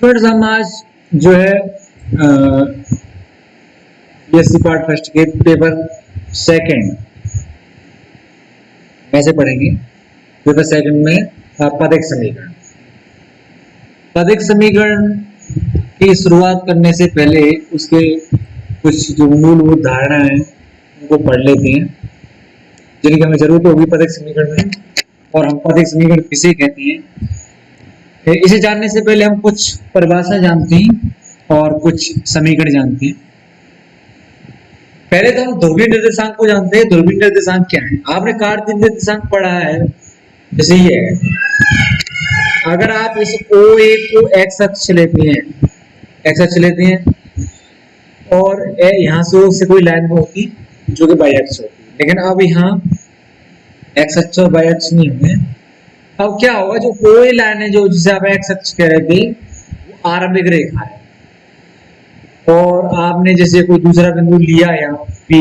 Students हम आज जो है बीएससी पार्ट फर्स्ट के पेपर सेकंड कैसे पढ़ेंगे। पेपर सेकंड में पदिक समीकरण। पदिक समीकरण की शुरुआत करने से पहले उसके कुछ जो मूलभूत धारणा है उनको पढ़ लेते हैं, जिनकी हमें जरूरत होगी पदिक समीकरण में। और हम पदिक समीकरण किसे कहते हैं इसे जानने से पहले हम कुछ परिभाषा जानते हैं और कुछ समीकरण जानते हैं। पहले तो हम ध्रुवीय निर्देशांक को जानते हैं। ध्रुवीय निर्देशांक क्या है? आपने कार्तीय निर्देशांक पढ़ा है, जैसे ये है। अगर आप इस OA को x अक्ष लेते हैं और यहाँ से O से कोई लाइन होती जो कि y अक्ष होती, लेकिन अब यहाँ x अक्ष और y अक्ष नहीं होंगे। अब क्या होगा, जो OA लाइन है जो जिसे आप x अक्ष कह रहे थे वो आरंभिक रेखा है, और आपने जैसे कोई दूसरा बिंदु लिया यहाँ P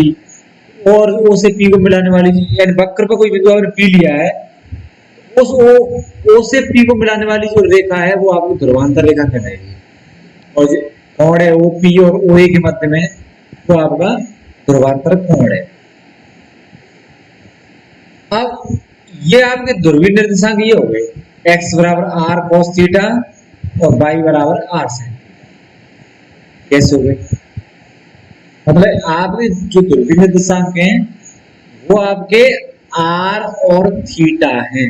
और O से P को मिलाने वाली, यानी वक्र पर कोई बिंदु आपने P लिया है, उस O से P को मिलाने वाली जो रेखा है वो आपको ध्रुवांतर रेखा कहलाएगी। और जो कोण है OP और OA के मध्य में वो आपका ध्रुवांतर कोण है। अब ये आपके ध्रुवीय निर्देशांक ये हो गए, x बराबर r cos थीटा और y बराबर r sin। कैसे हो गए? मतलब आपके जो ध्रुवीय निर्देशांक हैं वो आपके r और थीटा हैं।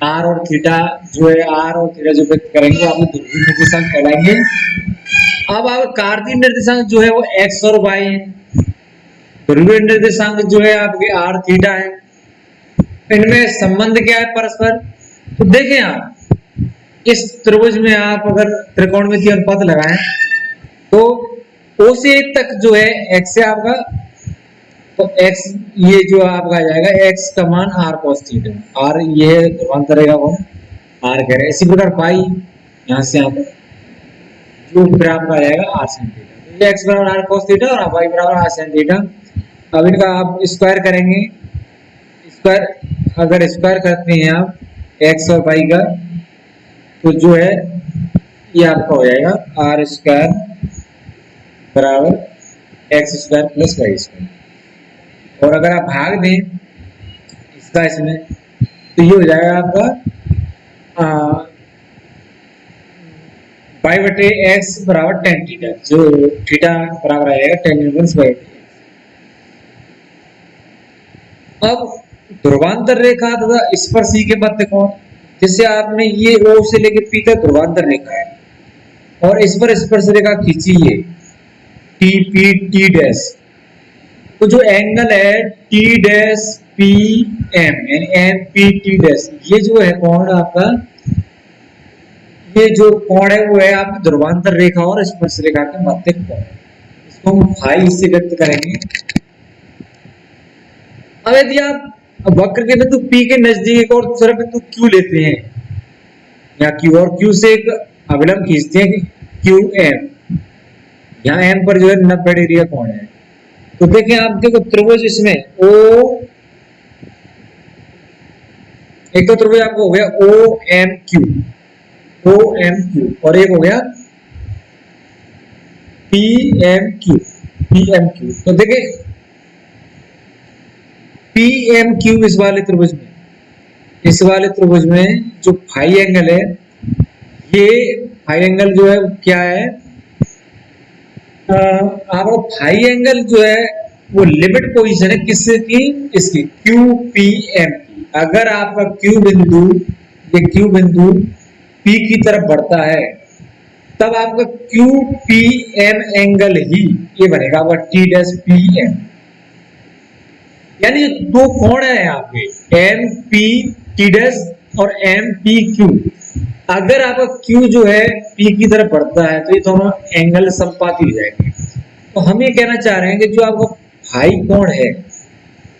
r और थीटा जो है, r और थीटा जो व्यक्त करेंगे वो आपके ध्रुवीय निर्देशांक कहलाएंगे। अब आप कार्तीय निर्देशांक जो है वो x और y है। ध्रुवीय निर्देशांक जो है आपके r थीटा है। इनमें संबंध क्या है परस्पर? तो देखें आप इस त्रिभुज में आप अगर त्रिकोणमितीय अनुपात लगाएं तो O से तक जो है x से आपका, तो x ये जो आपका आ जाएगा x का मान r cos थीटा, r ये ध्रुवांतर रहेगा वो r कह रहे हैं। इसी प्रकार y यहाँ से यहाँ तक जो फिर आपका आ जाएगा r sin थीटा। ये x बराबर r cos थीटा और y बराबर r sin थीटा। अब इनका आप स्क्वायर करेंगे, स्क्वायर अगर स्क्वायर करते हैं आप x और y का तो जो है ये आपका हो जाएगा r स्क्वायर बराबर x square plus y square. और अगर आप भाग दें इसका इसमें तो ये हो जाएगा आपका y बटे x बराबर tan थीटा, जो थीटा बराबर आएगा tan इनवर्स y। अब ध्रुवांतर रेखा तथा स्पर्शी के मध्य कोण, जैसे आपने ये O से लेके P तक ध्रुवांतर रेखा है और इस पर स्पर्श रेखा खींची है TP T डैश, तो जो एंगल है T डैश PM यानी MP T डैश, ये जो है कोण आपका, ये जो कोण है वो है आपकी ध्रुवांतर रेखा और स्पर्श रेखा के मध्य कोण। इसको हम फाई से व्यक्त करेंगे। अब यदि आप वक्र के बिंदु P के नजदीक एक और दूसरा बिंदु Q लेते हैं या Q, और Q से एक अभिलंब खींचते हैं QM, यहाँ M पर जो है 90 डिग्री का कोण है। तो देखें आप, देखो त्रिभुज इसमें O, एक तो त्रिभुज आपको हो गया OMQ और एक हो गया PMQ। तो देखें PMQ इस वाले त्रिभुज में जो फाई एंगल है, ये फाई एंगल जो है क्या है, आपको फाई एंगल जो है वो लिमिट पोजीशन है किसकी? इसकी QPM की। अगर आपका Q बिंदु P की तरफ बढ़ता है तब आपका QPM एंगल ही ये बनेगा आपका T डैश PM, यानी दो कोण है आपके MP T डैश और MPQ। अगर आपका Q जो है P की तरफ बढ़ता है तो ये दोनों एंगल समपाती हो जाएंगे। तो हम ये कहना चाह रहे हैं कि जो आपका फाई कोण है,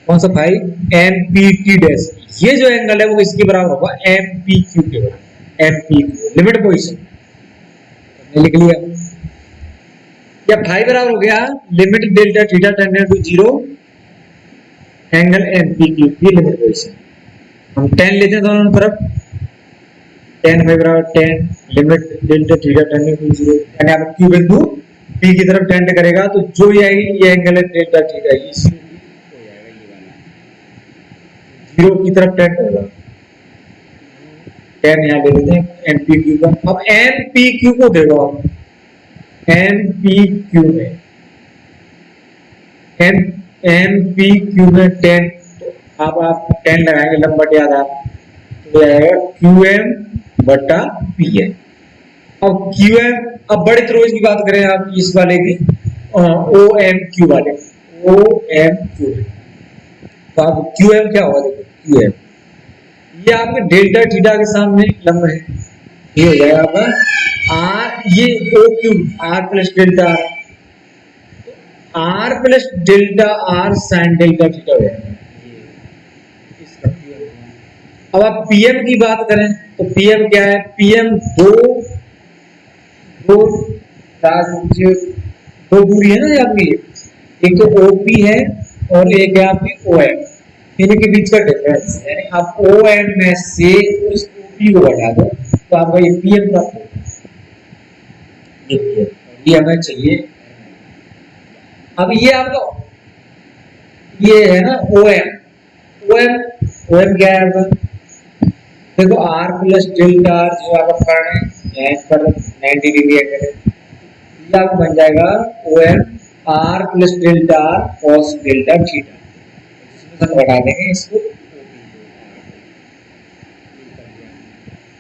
कौन सा फाई? MP डैश, ये जो एंगल है वो इसके बराबर होगा MPQ के बराबर। MPQ लिमिट पोजीशन लिख लिया, या फाई बराबर हो गया limit delta theta tending to 0 angle MPQ की लिमिट पोजीशन। हम tan लेते हैं दोनों तरफ, tan फाई बराबर 10 limit delta theta tending to 0, यानी आप क्यू बिंदु पी की तरफ टेंड करेगा तो जो ये आएगी ये एंगल है डेल्टा थीटा, इसी हो जाएगा ये वाला, 0 की तरफ टेंड होगा। tan यहाँ ले लेते हैं एम पी क्यू का। अब एम पी क्यू को देखो आप, एम पी क्यू में एम पी क्यू में 10, तो आप 10 लगाएंगे लंबट याद आप, तो आएगा क्यू एम बटा पी है। अब क्यू एम, अब बड़े त्रिभुज की बात करें आप इस वाले की, ओ एम क्यू वाले, ओ एम क्यू, तो आप क्यू एम क्या होगा देखो, क्यू एम ये आपके डेल्टा थीटा के सामने लंब है, ये हो जाएगा आपका आर, ये O Q R plus delta R plus delta R sine delta theta हो जाएगा। अब आप पीएम की बात करें तो पीएम क्या है, पीएम दो दूरी है ना आपकी, एक तो ओपी है और एक है आपकी ओएम, इनके बीच का डिफरेंस, यानी आप ओएम में से उस ओपी को हटा दो तो आपका ये पीएम प्राप्त होगा, ये हमें चाहिए। अब ये आपका ये है ना ओएम, ओएम क्या है आपका, देखो आर प्लस डेल्टा आर जो आपका कर्ण है पर 90 डिग्री एंगल है, ये आपको बन जाएगा OM R plus delta R cos delta theta, इसमें हम बढ़ा देंगे इसको।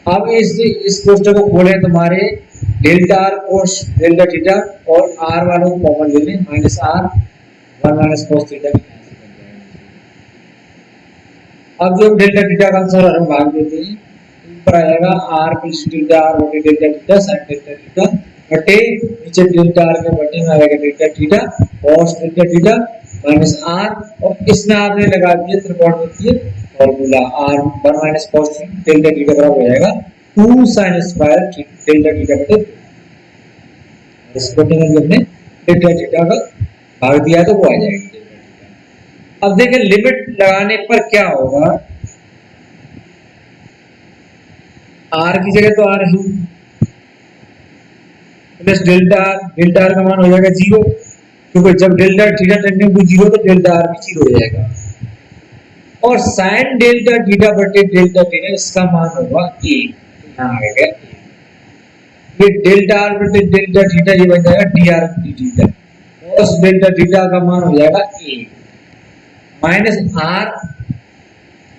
अब इस कोष्टक को खोलें तो हमारे delta R cos delta theta और आर वालों को कॉमन ले लें, minus R 1 minus cos theta. अब जो डेल्टा थीटा का आंसर हम भाग देते हैं, ऊपर आएगा आर प्लस डेल्टा आर बटे delta theta sine delta theta बटे नीचे डेल्टा आर के बटे में आएगा delta theta cos delta theta minus R, और इसमें आपने लगा दिया त्रिकोणमितीय formula R 1 minus cos delta theta बराबर हो जाएगा 2 sin स्क्वायर डेल्टा थीटा बटे 2। इस बटे में हमने डेल्टा थीटा का भाग दिया तो वो आ जाएगा। अब देखें लिमिट लगाने पर क्या होगा, आर की जगह तो आर है प्लस डेल्टा आर का मान हो जाएगा 0, क्योंकि जब डेल्टा थीटा टेंडिंग टू 0 तो डेल्टा आर भी 0 हो जाएगा, और साइन डेल्टा थीटा बटे डेल्टा थीटा इसका मान होगा 1, यहाँ आएगा ये डेल्टा आर बटे डेल्टा थीटा ये बन जाएगा D R D theta, cos delta theta का मान हो जाएगा 1 माइनस आर।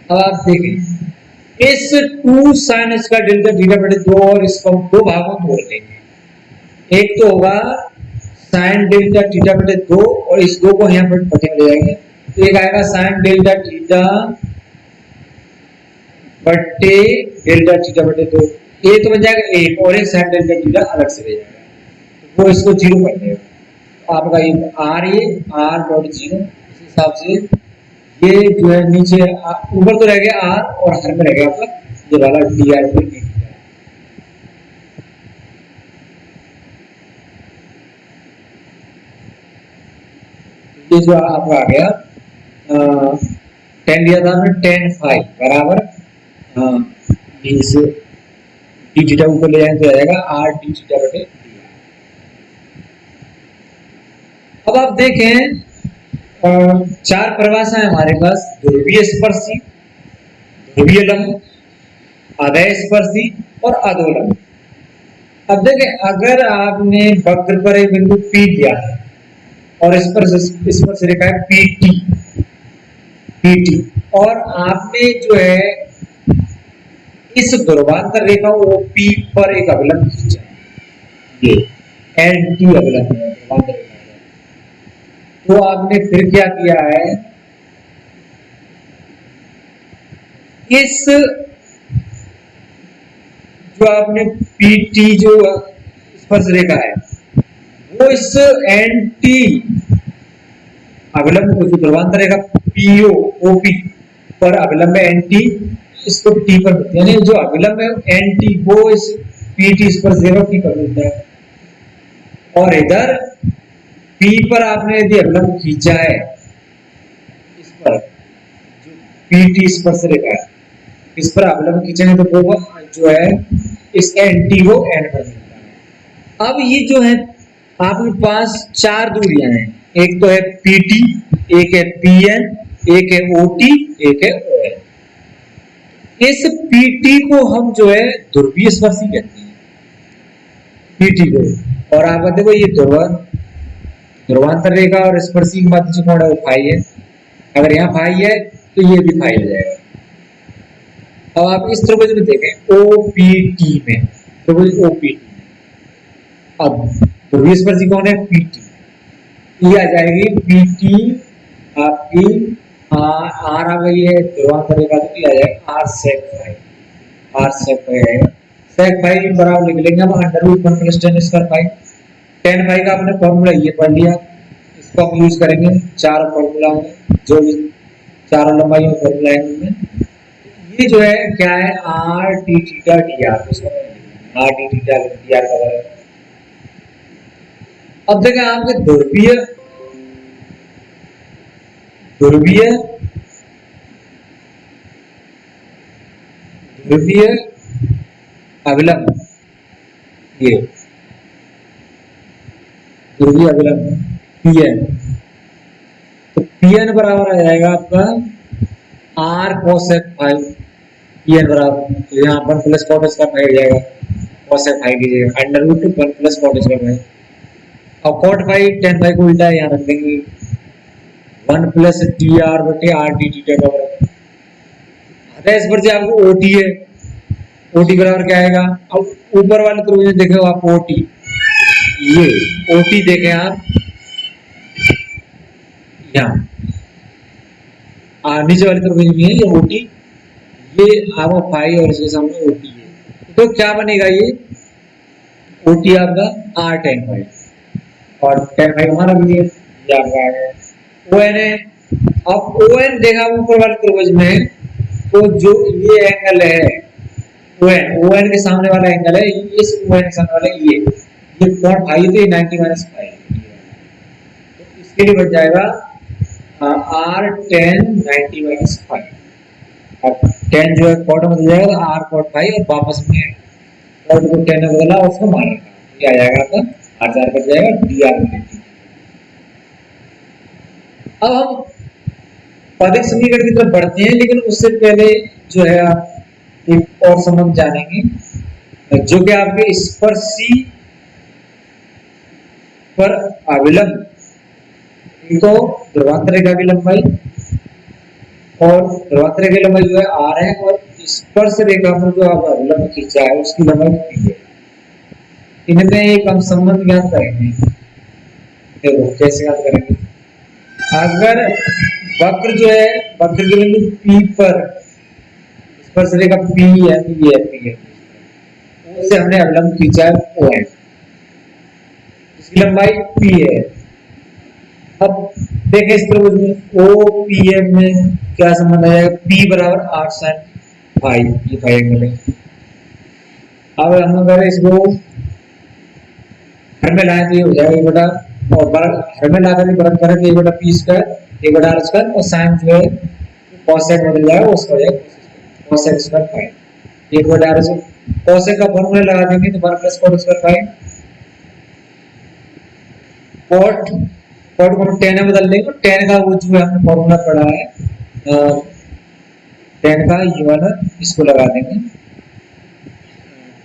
अब आप देखें इस 2 साइन इसका डेल्टा थीटा बटे 2 और इसको दो भागों में तोड़ देंगे, एक तो होगा साइन डेल्टा थीटा बटे 2 और इस 2 को यहाँ पर बटे ले जाएंगे, तो एक आएगा साइन डेल्टा थीटा बटे डेल्टा थीटा बटे 2, ये तो बन जाएगा 1 और एक साइन डेल्टा थीटा अलग से ले जाएगा, तो वो इसको 0 कर देगा, तो आपका ये आर डॉट 0, इस हिसाब से ये जो है नीचे ऊपर तो रह गया आर और हर में रह गया आपका ये वाला डी आर डी थीटा। ये जो आपका आ गया 10 दिया था हमने, tan फाई बराबर मीन्स डी थीटा ऊपर ले जाए तो आ जाएगा आर डी थीटा बटे। अब आप देखें चार परिभाषाएं हमारे पास, ध्रुवीय स्पर्शी, ध्रुवीय लंब, आधेय स्पर्शी और अधोलंब। अब देखें अगर आपने वक्र पर एक बिंदु P दिया है और इस पर रेखा है PT और आपने जो है इस ध्रुवांतर रेखा OP पर एक अभिलंब खींचा, ये NT अभिलंब है ध्रुवांतर रेखा, तो आपने फिर क्या किया है, इस जो आपने PT जो स्पर्श रेखा है वो इस NT अभिलंब को, जो ध्रुवांतर रेखा PO OP पर अभिलंब है NT, इसको T पर मिलता है, यानी जो अभिलंब है NT वो इस PT स्पर्श रेखा T पर मिलता है, और इधर P पर आपने यदि अभिलंब खींचा है, इस पर जो PT स्पर्श रेखा है इस पर अभिलंब खींचेंगे तो वो जो है इस एन टी को एन पर मिलता है। अब ये जो है आपके पास चार दूरियां हैं, एक तो है पी टी, एक है पी एन, एक है ओ टी, एक है ओ एन। इस पी टी को हम जो है ध्रुवीय स्पर्शी कहते हैं, पी टी को। और आप देखो ये ध्रुवांतर रेखा और स्पर्शी के मध्य जो कोण है वो फाई है। अगर यहाँ फाई है तो ये भी फाई हो जाएगा। अब आप इस त्रिभुज में देखें ओपीटी में, त्रिभुज ओपीटी में अब ध्रुवीय स्पर्शी कौन है? पीटी। ये आ जाएगी पीटी आपकी आर आ गई है ध्रुवांतर रेखा, तो ये आ जाएगा R sec phi, R sec phi आएगा। सेक फाई बराबर लिख लेंगे हम under root 1 plus tan square phi. Tan phi का आपने फॉर्मूला ये पढ़ लिया, इसको हम यूज करेंगे चार फॉर्मूला में, जो भी चारों लंबाई में फॉर्मूला है उनमें। ये जो है क्या है? Are T theta D R, are T theta D R का है। अब देखें आपके ध्रुवीय ध्रुवीय ध्रुवीय अविलंब, ये ध्रुवीय अविलंब पीएन, तो पीएन बराबर आ जाएगा आपका आर कोसेक फाई। पीएन बराबर तो यहाँ पर प्लस कॉट स्क्वायर फाई हो जाएगा, कोसेक फाई कीजिएगा under root 1 plus cot square phi. और कॉट फाई टेन फाई को उल्टा है, यहाँ रख देंगे 1 प्लस टी आर बटे आर टी थीटा का बराबर। आता है इस पर से आपको ओटी है, ओटी बराबर क्या आएगा? अब ऊपर वाले त्रिभुज में देखे आप ओटी, ये ओटी देखें आप यहाँ नीचे वाले त्रिभुज में है ये ओटी, ये आपका फाई और इसके सामने ओटी है, तो क्या बनेगा? ये ओटी आपका आर टेन फाई और टेन फाई हमारा भी है, ये आपका आ गया ओ एन है। अब ओ एन देखा ऊपर वाले त्रिभुज में, तो जो ये एंगल है ओ एन के सामने वाला एंगल है, इस ओ एन के सामने वाला ये कोण फाई, तो ये 90 माइनस फाई, तो इसके लिए बच जाएगा आर टेन 90 माइनस फाई। अब टेन जो है कॉट में बदल जाएगा तो आर कॉट फाई, और वापस में कॉट को टेन में बदला उसको मारेगा, ये आ जाएगा आपका आर चार बच जाएगा डी आर। अब हम पदिक समीकरण की तरफ बढ़ते हैं, लेकिन उससे पहले जो है आप एक और संबंध जानेंगे, जो कि आपके स्पर्शी पर अविलंब, तो ध्रुवांतर रेखा की लंबाई और ध्रुवांतर रेखा की लंबाई जो है आर है, और स्पर्श रेखा पर जो आप अविलंब खींचा है उसकी लंबाई पी है। इनमें एक हम संबंध ज्ञात करेंगे, देखो कैसे याद करेंगे। अगर वक्र जो है वक्र के बिंदु पी पर स्पर्श रेखा पी है, पी है, उससे हमने अविलंब खींचा है ओ है, इसकी लंबाई पी है। अब देखें इस त्रिभुज में ओ पी एम में क्या संबंध आ जाएगा? पी बराबर आर साइन फाई, ये फाई एंगल है। अब हम अगर इसको हर में लाए तो ये हो जाएगा ये बटा, और हर में लाकर बरत करें तो ये बटा पी स्क्वायर, ये बटा आर स्क्वायर, और साइन जो है कोसेक बदल जाएगा, उसका हो जाएगा कोसेक स्क्वायर फाई, एक बटा आर स्क्वायर। कोसेक का फॉर्मूला लगा देंगे तो 1 plus cot square phi, cot को टेन में बदल देंगे, टेन का वो जो है हमने फॉर्मूला पढ़ा है टेन का ये वाला, इसको लगा देंगे,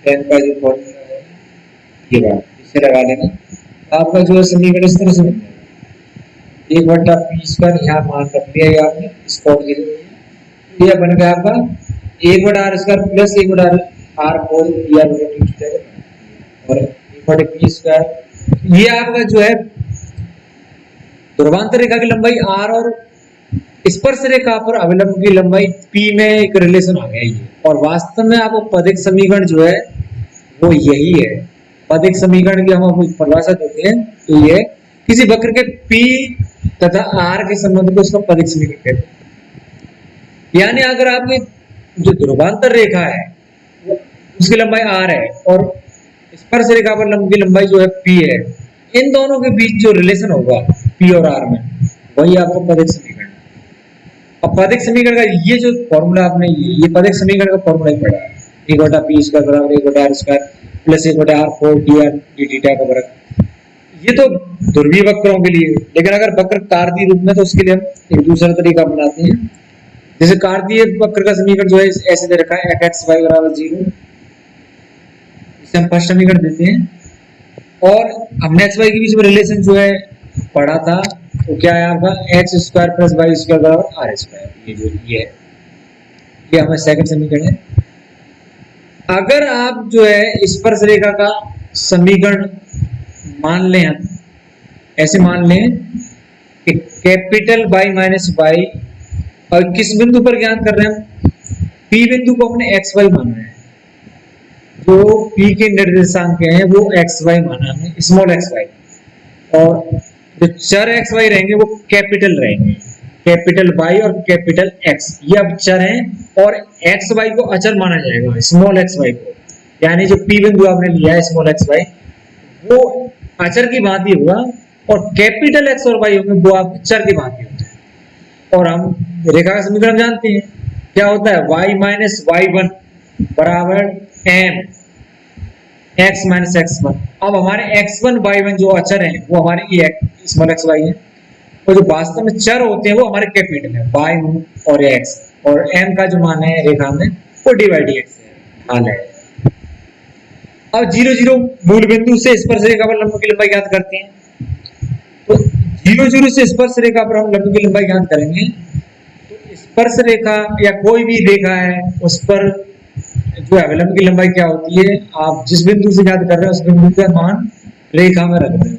टेन का जो फॉर्मूला है ये वाला, इसे लगा देंगे, आपका जो है समीकरण इस तरह से बन जाएगा, एक बटा पी स्क्वायर यहाँ मान रख लिया आपने, इसको ये बन गया आपका एक बटा आर स्क्वायर प्लस एक बटा आर होल दिया और एक बटे पी स्क्वायर। ये आपका जो है ध्रुवांतर रेखा की लंबाई आर और स्पर्श रेखा पर अविलंब की लंबाई पी में एक रिलेशन आ गया ये। और वास्तव में आपको पदिक समीकरण जो है वो यही है। पदिक समीकरण की हम आपको परिभाषा देते हैं तो ये किसी वक्र के पी तथा आर के संबंध को उसका पदिक समीकरण कहते हैं। यानी अगर आपकी जो ध्रुवांतर रेखा है उसकी लंबाई आर है और स्पर्श रेखा पर की लंबाई जो है पी है, इन दोनों के बीच जो रिलेशन होगा पी और आर में, वही आपको पदिक समीकरण। अब पदिक समीकरण का ये जो फॉर्मूला आपने ये पदिक समीकरण का फॉर्मूला ही पढ़ा है, एक बटा पी स्क्वायर बराबर एक बटा आर स्क्वायर प्लस एक बटा R 4 D R D theta का वर्ग। ये तो ध्रुवीय वक्रों के लिए, लेकिन अगर वक्र कार्तीय रूप में तो उसके लिए हम एक दूसरा तरीका अपनाते हैं। जैसे कार्तीय वक्र का समीकरण जो है ऐसे दे रखा है एफ एक्स वाई बराबर 0, इसे हम फर्स्ट समीकरण देते हैं। और हमने एक्स वाई के बीच में रिलेशन जो है पढ़ा था तो क्या है आपका X square plus Y square बराबर आर स्क्वायर, ये जो ये है ये हमारा सेकंड समीकरण है। अगर आप जो है स्पर्श रेखा का समीकरण मान लें, हम ऐसे मान लें कि कैपिटल वाई माइनस वाई, और किस बिंदु पर ज्ञात कर रहे हैं हम, पी बिंदु को हमने एक्स वाई माना है, जो पी के निर्देशांक हैं वो एक्स वाई माना हमने, स्मॉल एक्स वाई, और जो चर एक्स वाई रहेंगे वो कैपिटल रहेंगे, कैपिटल वाई और कैपिटल एक्स, ये अब चर हैं और एक्स वाई को अचर माना जाएगा, स्मॉल एक्स वाई को, यानी जो पी बिंदु आपने लिया है स्मॉल एक्स वाई वो अचर की भांति होगा, और कैपिटल एक्स और वाई होंगे वो आप चर की भांति होते हैं। और हम रेखा का समीकरण जानते हैं क्या होता है, y माइनस वाई वन बराबर m x minus x one. अब हमारे x1 y1 जो अचर हैं वो हमारे ये स्मॉल एक्स वाई है, और जो वास्तव में चर होते हैं वो हमारे कैपिटल है y और x, और m का जो मान है रेखा में वो dy dx है, ढाल है। अब 0 0 मूल बिंदु से स्पर्श रेखा पर लंब की लंबाई ज्ञात करते हैं। तो 0 0 से स्पर्श रेखा पर हम लंब की लंबाई ज्ञात करेंगे। तो स्पर्श रेखा या कोई भी रेखा है उस पर जो अवलंब की लंबाई क्या होती है, आप जिस बिंदु से ज्ञात कर रहे हैं उस बिंदु का मान रेखा में रख रहे हैं।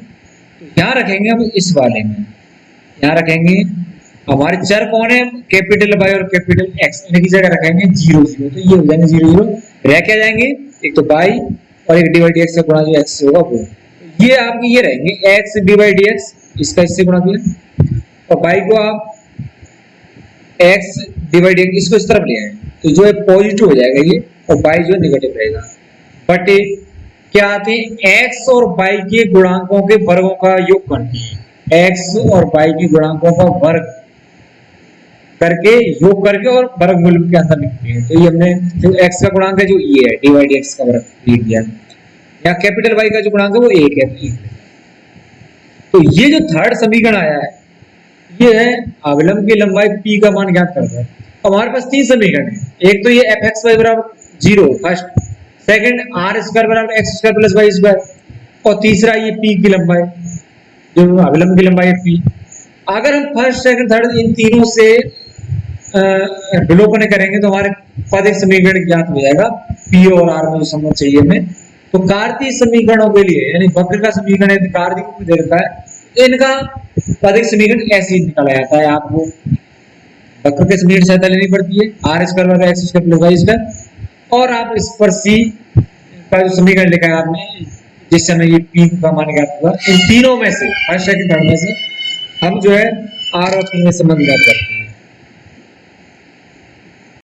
तो यहाँ रखेंगे हम इस वाले में, यहाँ रखेंगे हमारे चर कौन है, कैपिटल वाई और कैपिटल एक्स, इनकी जगह रखेंगे 0 0, तो ये हो जाएंगे 0 0, रह क्या जाएंगे, एक तो वाई और एक डिवाइड एक्स से गुणा जो एक्स होगा वो, ये आपके ये रहेंगे एक्स डिवाइड एक्स, इसका इससे गुणा किया, और वाई को आप एक्स डिवाइड एक्स, इसको इस तरफ ले आए तो जो है पॉजिटिव हो जाएगा ये, और वाई जो है निगेटिव रहेगा, बट क्या आते हैं एक्स और वाई के गुणांकों के वर्गों का योग करते हैं, एक्स और वाई के गुणांकों का वर्ग करके योग करके और वर्गमूल के अंदर लिखते हैं। तो ये हमने जो x का गुणांक है जो ये है डिवाइड x का वर्ग लिख दिया, या कैपिटल Y का जो गुणांक है वो 1 है। तो ये जो थर्ड समीकरण आया है ये है अवलंब की लंबाई p का मान ज्ञात करता है। हमारे पास तीन समीकरण है, एक तो ये fxy बराबर 0 फर्स्ट, सेकंड r स्क्वायर बराबर x square plus y square, और तीसरा ये p की लंबाई जो अवलंब की लंबाई है p। अगर हम फर्स्ट सेकंड थर्ड इन तीनों से विलोपन करेंगे तो हमारे पदिक समीकरण ज्ञात हो जाएगा, पी और आर में जो संबंध चाहिए हमें। तो कार्तीय समीकरणों के लिए यानी वक्र का समीकरण है कार्तीय को दे रखा है, इनका पदिक समीकरण ऐसे ही निकाला जाता है। आपको वक्र के समीकरण सहायता लेनी पड़ती है, आर स्क्वायर बराबर X square plus Y square, और आप इस पर सी का जो समीकरण लिखा है आपने जिस समय ये पी का मान ज्ञात हुआ, इन तीनों में से फर्स्ट सेकंड थर्ड में से हम जो है आर और पी में संबंध ज्ञात करते हैं।